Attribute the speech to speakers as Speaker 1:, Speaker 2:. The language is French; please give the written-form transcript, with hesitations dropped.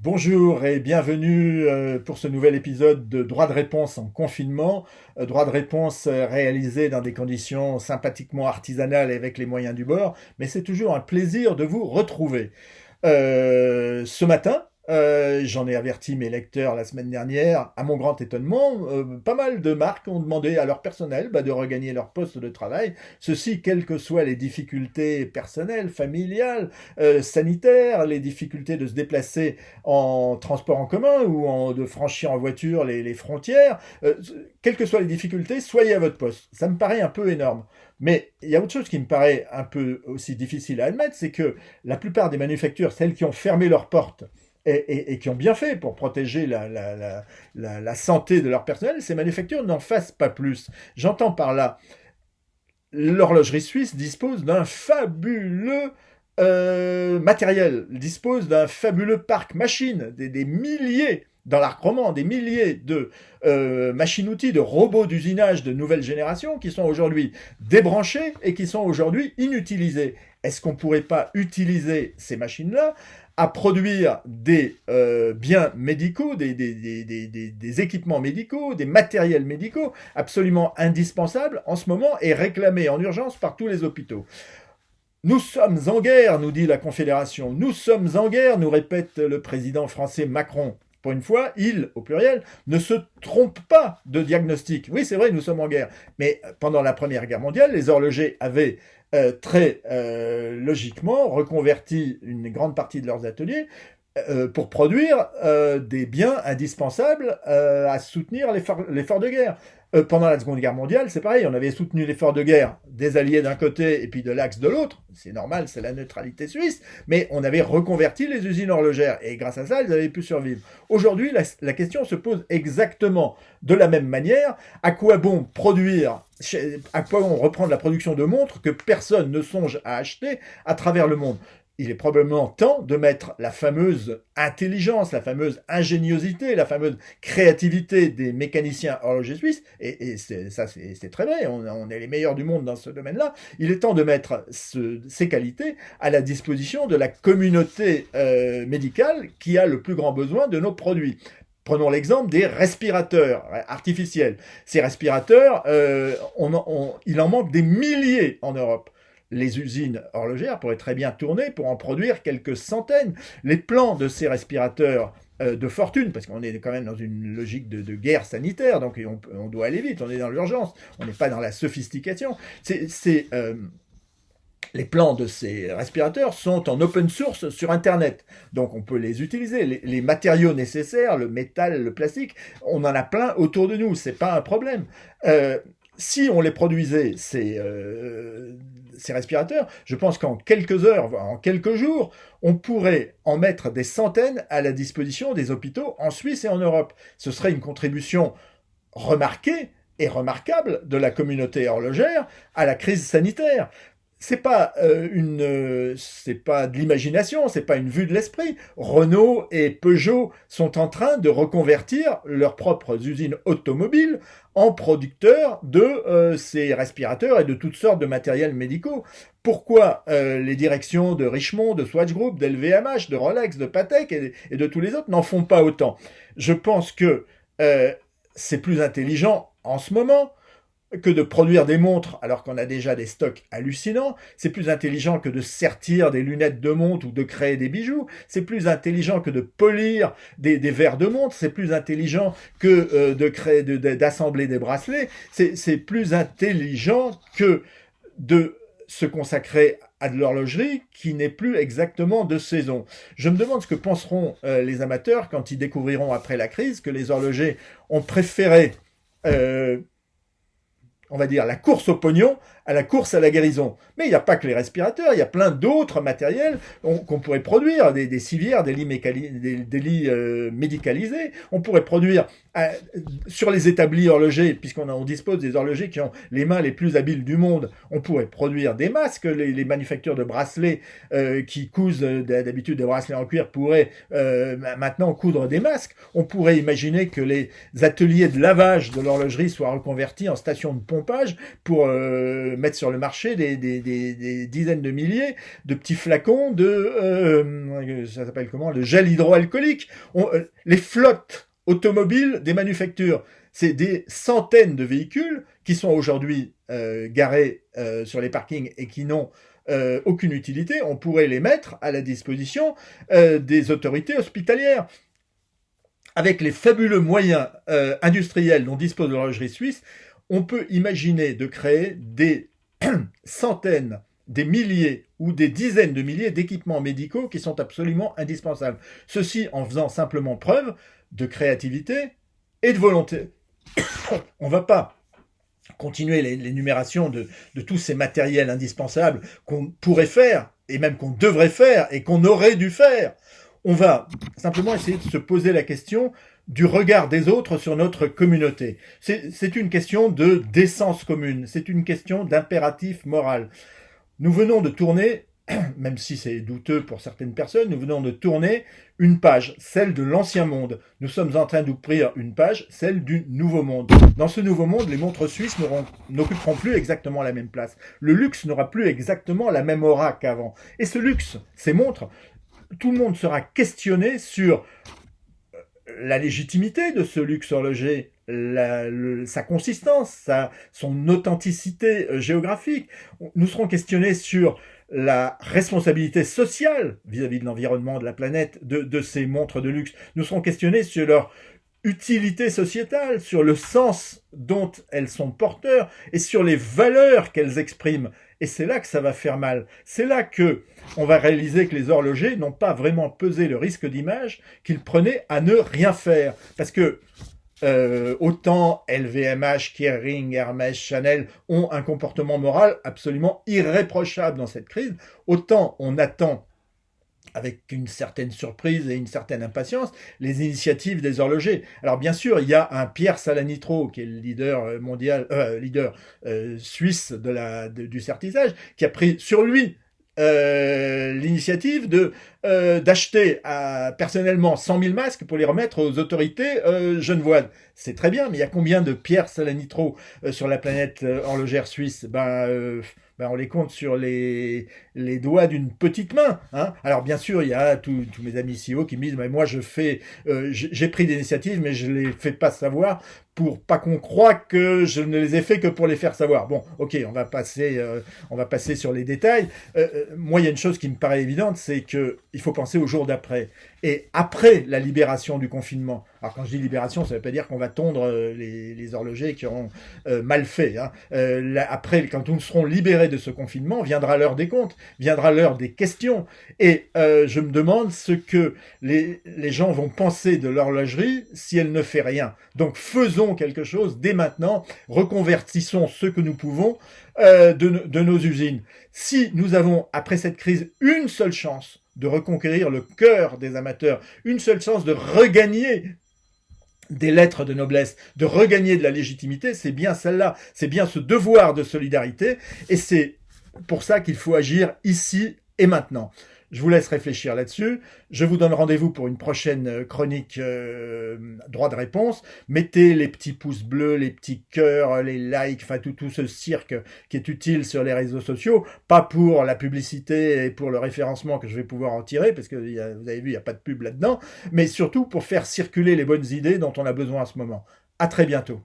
Speaker 1: Bonjour et bienvenue pour ce nouvel épisode de Droit de réponse en confinement. Droit de réponse réalisé dans des conditions sympathiquement artisanales et avec les moyens du bord, mais c'est toujours un plaisir de vous retrouver. Ce matin, j'en ai averti mes lecteurs la semaine dernière, à mon grand étonnement, pas mal de marques ont demandé à leur personnel de regagner leur poste de travail, ceci quelles que soient les difficultés personnelles, familiales, sanitaires, les difficultés de se déplacer en transport en commun ou de franchir en voiture les frontières, quelles que soient les difficultés, soyez à votre poste. Ça me paraît un peu énorme. Mais il y a autre chose qui me paraît un peu aussi difficile à admettre, c'est que la plupart des manufactures, celles qui ont fermé leurs portes, et qui ont bien fait pour protéger la santé de leur personnel, ces manufactures n'en fassent pas plus. J'entends par là, l'horlogerie suisse dispose d'un fabuleux matériel, dispose d'un fabuleux parc machine, des milliers dans l'arc roman, des milliers de machines-outils, de robots d'usinage de nouvelle génération qui sont aujourd'hui débranchés et qui sont aujourd'hui inutilisés. Est-ce qu'on ne pourrait pas utiliser ces machines-là à produire des biens médicaux, des équipements médicaux, des matériels médicaux absolument indispensables en ce moment et réclamés en urgence par tous les hôpitaux? Nous sommes en guerre, nous dit la Confédération. Nous sommes en guerre, nous répète le président français Macron. Pour une fois, il, au pluriel, ne se trompe pas de diagnostic. Oui, c'est vrai, nous sommes en guerre. Mais pendant la Première Guerre mondiale, les horlogers avaient très logiquement reconverti une grande partie de leurs ateliers pour produire des biens indispensables à soutenir l'effort de guerre. Pendant la Seconde Guerre mondiale, c'est pareil, on avait soutenu l'effort de guerre des Alliés d'un côté et puis de l'Axe de l'autre, c'est normal, c'est la neutralité suisse, mais on avait reconverti les usines horlogères et grâce à ça, ils avaient pu survivre. Aujourd'hui, la question se pose exactement de la même manière. À quoi bon produire, à quoi bon reprendre la production de montres que personne ne songe à acheter à travers le monde? Il est probablement temps de mettre la fameuse intelligence, la fameuse ingéniosité, la fameuse créativité des mécaniciens horlogers suisses, et c'est très vrai, on est les meilleurs du monde dans ce domaine-là, il est temps de mettre ces qualités à la disposition de la communauté médicale qui a le plus grand besoin de nos produits. Prenons l'exemple des respirateurs artificiels. Ces respirateurs, il en manque des milliers en Europe. Les usines horlogères pourraient très bien tourner pour en produire quelques centaines. Les plans de ces respirateurs de fortune, parce qu'on est quand même dans une logique de guerre sanitaire, donc on doit aller vite, on est dans l'urgence, on n'est pas dans la sophistication. Les plans de ces respirateurs sont en open source sur Internet, donc on peut les utiliser. Les matériaux nécessaires, le métal, le plastique, on en a plein autour de nous, c'est pas un problème. Si on les produisait, ces respirateurs, je pense qu'en quelques heures, voire en quelques jours, on pourrait en mettre des centaines à la disposition des hôpitaux en Suisse et en Europe. Ce serait une contribution remarquée et remarquable de la communauté horlogère à la crise sanitaire. C'est pas c'est pas de l'imagination, c'est pas une vue de l'esprit. Renault et Peugeot sont en train de reconvertir leurs propres usines automobiles en producteurs de ces respirateurs et de toutes sortes de matériels médicaux. Pourquoi les directions de Richemont, de Swatch Group, d'LVMH, de Rolex, de Patek et de tous les autres n'en font pas autant? Je pense que c'est plus intelligent en ce moment que de produire des montres alors qu'on a déjà des stocks hallucinants. C'est plus intelligent que de sertir des lunettes de montre ou de créer des bijoux. C'est plus intelligent que de polir des verres de montre. C'est plus intelligent que d'assembler des bracelets. C'est plus intelligent que de se consacrer à de l'horlogerie qui n'est plus exactement de saison. Je me demande ce que penseront les amateurs quand ils découvriront après la crise que les horlogers ont préféré on va dire, la course au pognon à la course à la guérison. Mais il n'y a pas que les respirateurs, il y a plein d'autres matériels qu'on pourrait produire, des civières, des lits médicalisés. On pourrait produire sur les établis horlogers, puisqu'on dispose des horlogers qui ont les mains les plus habiles du monde, on pourrait produire des masques. Les manufactures de bracelets qui cousent d'habitude des bracelets en cuir pourraient maintenant coudre des masques. On pourrait imaginer que les ateliers de lavage de l'horlogerie soient reconvertis en stations de pompage pour mettre sur le marché des dizaines de milliers de petits flacons ça s'appelle comment, le gel hydroalcoolique. Les flottes automobiles des manufactures, c'est des centaines de véhicules qui sont aujourd'hui garés sur les parkings et qui n'ont aucune utilité. On pourrait les mettre à la disposition des autorités hospitalières. Avec les fabuleux moyens industriels dont dispose l'horlogerie suisse, on peut imaginer de créer des centaines, des milliers ou des dizaines de milliers d'équipements médicaux qui sont absolument indispensables. Ceci en faisant simplement preuve de créativité et de volonté. On ne va pas continuer l'énumération de tous ces matériels indispensables qu'on pourrait faire, et même qu'on devrait faire, et qu'on aurait dû faire. On va simplement essayer de se poser la question du regard des autres sur notre communauté. C'est une question de décence commune, c'est une question d'impératif moral. Nous venons de tourner, même si c'est douteux pour certaines personnes, nous venons de tourner une page, celle de l'ancien monde. Nous sommes en train d'ouvrir une page, celle du nouveau monde. Dans ce nouveau monde, les montres suisses n'occuperont plus exactement la même place. Le luxe n'aura plus exactement la même aura qu'avant. Et ce luxe, ces montres, tout le monde sera questionné sur la légitimité de ce luxe horloger, sa consistance, son authenticité géographique. Nous serons questionnés sur la responsabilité sociale vis-à-vis de l'environnement, de la planète, de ces montres de luxe. Nous serons questionnés sur leur utilité sociétale, sur le sens dont elles sont porteurs et sur les valeurs qu'elles expriment. Et c'est là que ça va faire mal. C'est là que on va réaliser que les horlogers n'ont pas vraiment pesé le risque d'image qu'ils prenaient à ne rien faire. Parce que autant LVMH, Kering, Hermès, Chanel ont un comportement moral absolument irréprochable dans cette crise, autant on attend avec une certaine surprise et une certaine impatience, les initiatives des horlogers. Alors bien sûr, il y a un Pierre Salanitro, qui est le leader mondial, suisse du certissage, qui a pris sur lui l'initiative d'acheter personnellement 100 000 masques pour les remettre aux autorités genevoises. C'est très bien, mais il y a combien de Pierre Salanitro sur la planète horlogère suisse? On les compte sur les doigts d'une petite main. Hein. Alors bien sûr, il y a tous mes amis CEO qui me disent mais moi j'ai pris des initiatives, mais je les fais pas savoir pour pas qu'on croie que je ne les ai fait que pour les faire savoir. Bon, ok, on va passer sur les détails. Moi, il y a une chose qui me paraît évidente, c'est que il faut penser au jour d'après. Et après la libération du confinement. Alors quand je dis libération, ça ne veut pas dire qu'on va tondre les horlogers qui auront mal fait. Hein. Après, quand nous serons libérés de ce confinement, viendra l'heure des comptes, viendra l'heure des questions. Et je me demande ce que les gens vont penser de l'horlogerie si elle ne fait rien. Donc faisons quelque chose dès maintenant, reconvertissons ce que nous pouvons de nos usines. Si nous avons, après cette crise, une seule chance de reconquérir le cœur des amateurs, une seule chance de regagner des lettres de noblesse, de regagner de la légitimité, c'est bien celle-là, c'est bien ce devoir de solidarité, et c'est pour ça qu'il faut agir ici et maintenant. Je vous laisse réfléchir là-dessus. Je vous donne rendez-vous pour une prochaine chronique droit de réponse. Mettez les petits pouces bleus, les petits cœurs, les likes, enfin tout ce cirque qui est utile sur les réseaux sociaux. Pas pour la publicité et pour le référencement que je vais pouvoir en tirer, parce que vous avez vu, il n'y a pas de pub là-dedans, mais surtout pour faire circuler les bonnes idées dont on a besoin en ce moment. À très bientôt.